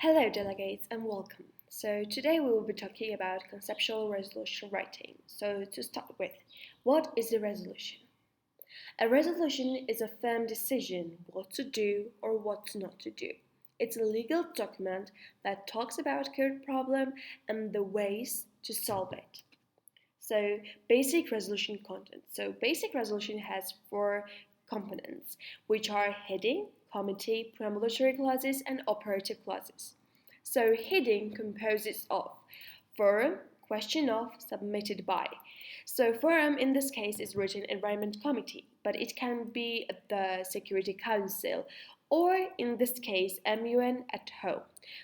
Hello, delegates, and welcome. So, today we will be talking about conceptual resolution writing. So, to start with, what is a resolution? A resolution is a firm decision what to do or what not to do. It's a legal document that talks about a current problem and the ways to solve it. So, basic resolution content. So, basic resolution has four components, which are heading, committee, preambulatory clauses, and operative clauses. So, heading composes of forum, question of, submitted by. So, forum in this case is written Environment Committee, but it can be the Security Council or in this case MUN at home.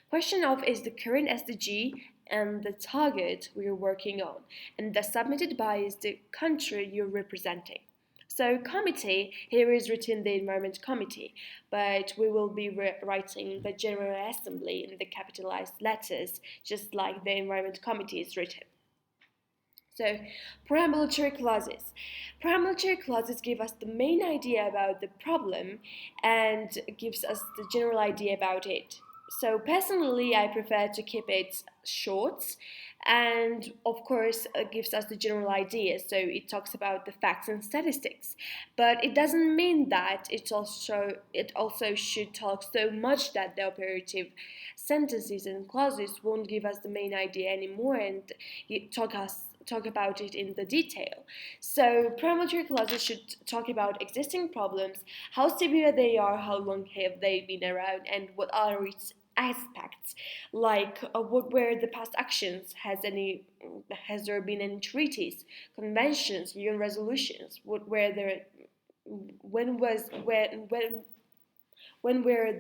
Question of is the current SDG and the target we are working on, and the submitted by is the country you're representing. So committee, here is written the Environment Committee, but we will be writing the General Assembly in the capitalized letters, just like the Environment Committee is written. So, preambulatory clauses. Preambulatory clauses give us the main idea about the problem and gives us the general idea about it. So personally, I prefer to keep it short and of course gives us the general idea. So it talks about the facts and statistics, but it doesn't mean that it also should talk so much that the operative sentences and clauses won't give us the main idea anymore and talk about it in the detail. So preambulatory clauses should talk about existing problems, how severe they are, how long have they been around, and what are its aspects, like what were the past actions, has there been any treaties, conventions, UN resolutions, what were there, when were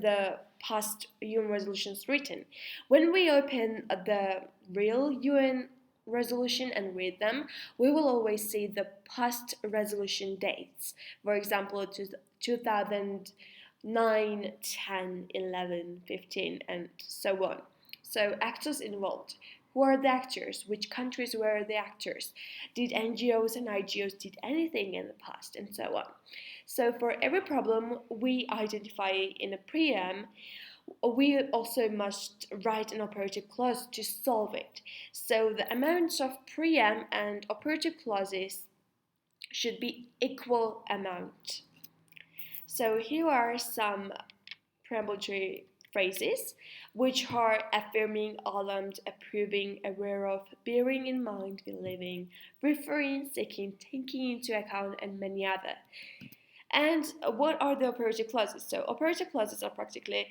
the past UN resolutions written. When we open the real UN resolution and read them, we will always see the past resolution dates. For example, 2009, 10, 11, 15, and so on. So actors involved. Who are the actors? Which countries were the actors? Did NGOs and IGOs did anything in the past? And so on. So for every problem we identify in a preamble, we also must write an operative clause to solve it. So the amounts of preamble and operative clauses should be equal amount. So here are some preambulatory phrases, which are affirming, alarmed, approving, aware of, bearing in mind, believing, referring, seeking, taking into account, and many other. And what are the operative clauses? So operative clauses are practically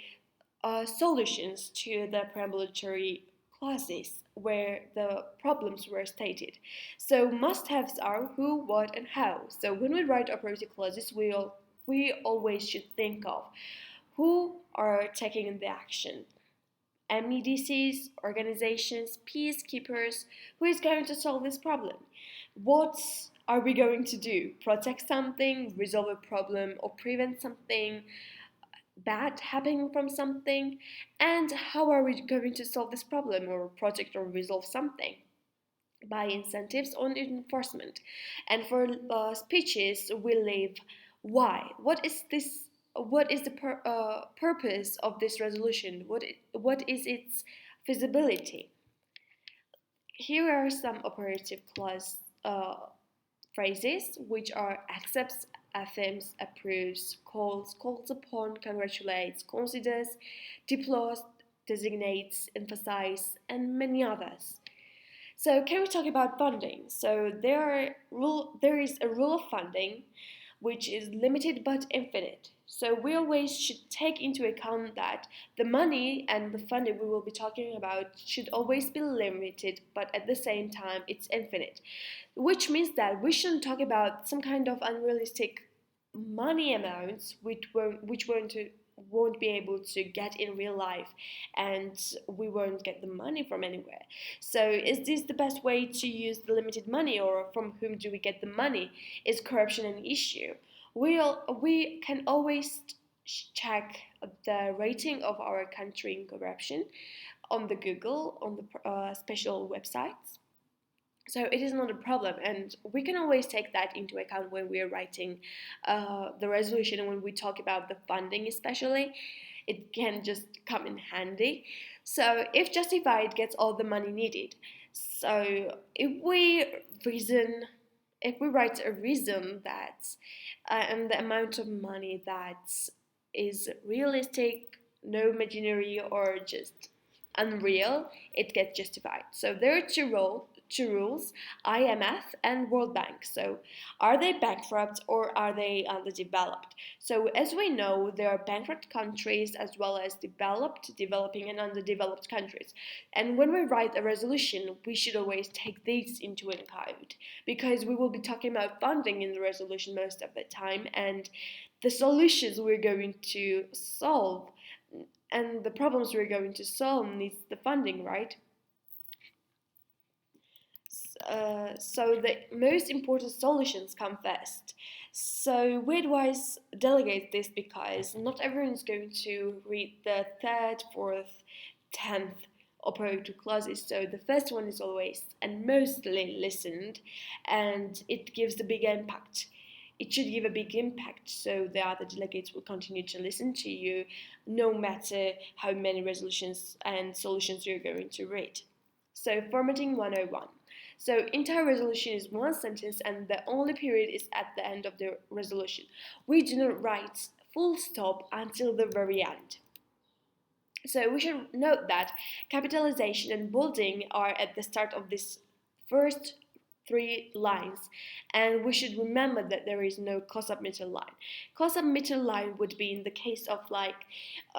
solutions to the preambulatory clauses where the problems were stated. So must-haves are who, what, and how. So when we write operative clauses, we always should think of who are taking the action. MEDCs, organizations, peacekeepers, who is going to solve this problem? What are we going to do? Protect something, resolve a problem, or prevent something bad happening from something? And how are we going to solve this problem or protect or resolve something? By incentives or enforcement. And for speeches, we leave why. What is the purpose of this resolution? What is its feasibility? Here are some operative clause phrases, which are accepts, affirms, approves, calls upon, congratulates, considers, deplores, designates, emphasizes, and many others. So can we talk about funding? So there is a rule of funding which is limited but infinite. So we always should take into account that the money and the funding we will be talking about should always be limited, but at the same time it's infinite. Which means that we shouldn't talk about some kind of unrealistic money amounts which won't be able to get in real life, and we won't get the money from anywhere. So is this the best way to use the limited money, or from whom do we get the money? Is corruption an issue? We can always check the rating of our country in corruption on the Google, on the special websites. So it is not a problem, and we can always take that into account when we are writing the resolution and when we talk about the funding especially. it can just come in handy. So if justified gets all the money needed. So if we write a reason that and the amount of money that is realistic, no imaginary or just unreal, it gets justified. So there are two rules, IMF and World Bank. So are they bankrupt or are they underdeveloped? So as we know, there are bankrupt countries as well as developed, developing and underdeveloped countries. And when we write a resolution, we should always take these into account because we will be talking about funding in the resolution most of the time and the solutions we're going to solve and the problems we're going to solve needs the funding, right? So the most important solutions come first. So we advise delegate this because not everyone is going to read the third, fourth, 10th operative clauses. So the first one is always and mostly listened, and it gives the big impact. It should give a big impact so the other delegates will continue to listen to you no matter how many resolutions and solutions you're going to read. So formatting 101. So entire resolution is one sentence and the only period is at the end of the resolution. We do not write full stop until the very end. So we should note that capitalization and bolding are at the start of this first three lines, and we should remember that there is no co-submittal line. Co-submittal line would be in the case of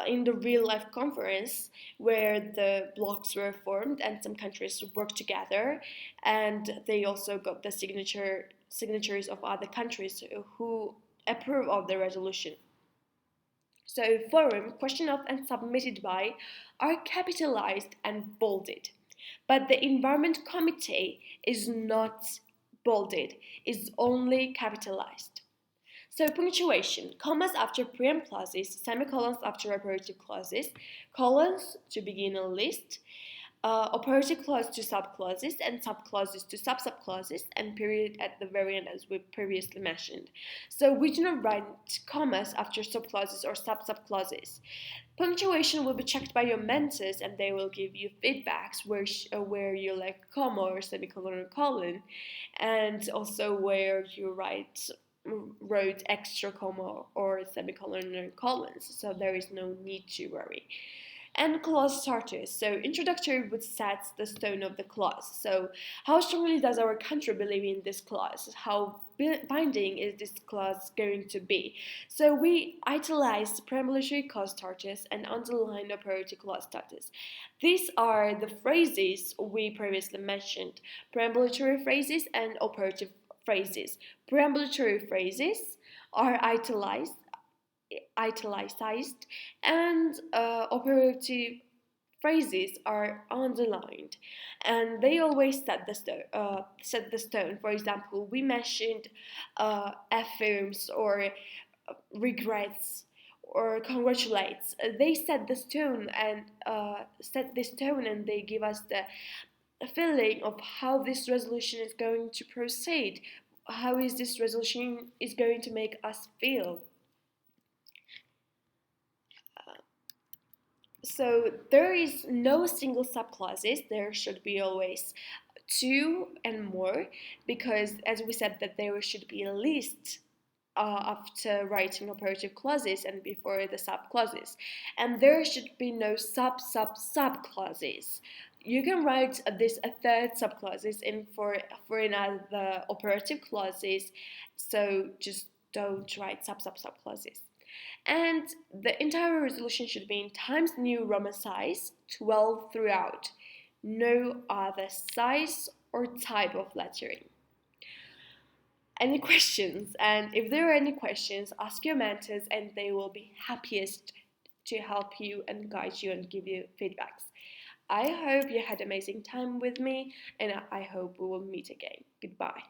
in the real life conference where the blocks were formed and some countries worked together and they also got the signatures of other countries who approve of the resolution. So forum, questioned of and submitted by are capitalized and bolded. But the Environment Committee is not bolded, is only capitalized. So punctuation, commas after preamble clauses, semicolons after operative clauses, colons to begin a list, operative clause to subclauses and subclauses to sub-subclauses and period at the very end as we previously mentioned. So we do not write commas after subclauses or sub-subclauses. Punctuation will be checked by your mentors and they will give you feedbacks where you like comma or semicolon or colon and also where you wrote extra comma or semicolon or colons, so there is no need to worry. And clause starters. So introductory would set the stone of the clause. So how strongly does our country believe in this clause? How binding is this clause going to be? So we italize preambulatory clause starters and underline operative clause starters. These are the phrases we previously mentioned: preambulatory phrases and operative phrases. Preambulatory phrases are italicized and operative phrases are underlined and they always set the stone. For example, we mentioned affirms or regrets or congratulates. They set the stone and they give us the feeling of how this resolution is going to proceed, how is this resolution is going to make us feel. So there is no single subclauses. There should be always two and more because, as we said, that there should be a list after writing operative clauses and before the subclauses, and there should be no subclauses. You can write this a third subclauses in for another operative clauses. So just don't write subclauses. And the entire resolution should be in Times New Roman size 12 throughout. No other size or type of lettering. Any questions? And if there are any questions, ask your mentors and they will be happiest to help you and guide you and give you feedbacks. I hope you had amazing time with me and I hope we will meet again. Goodbye.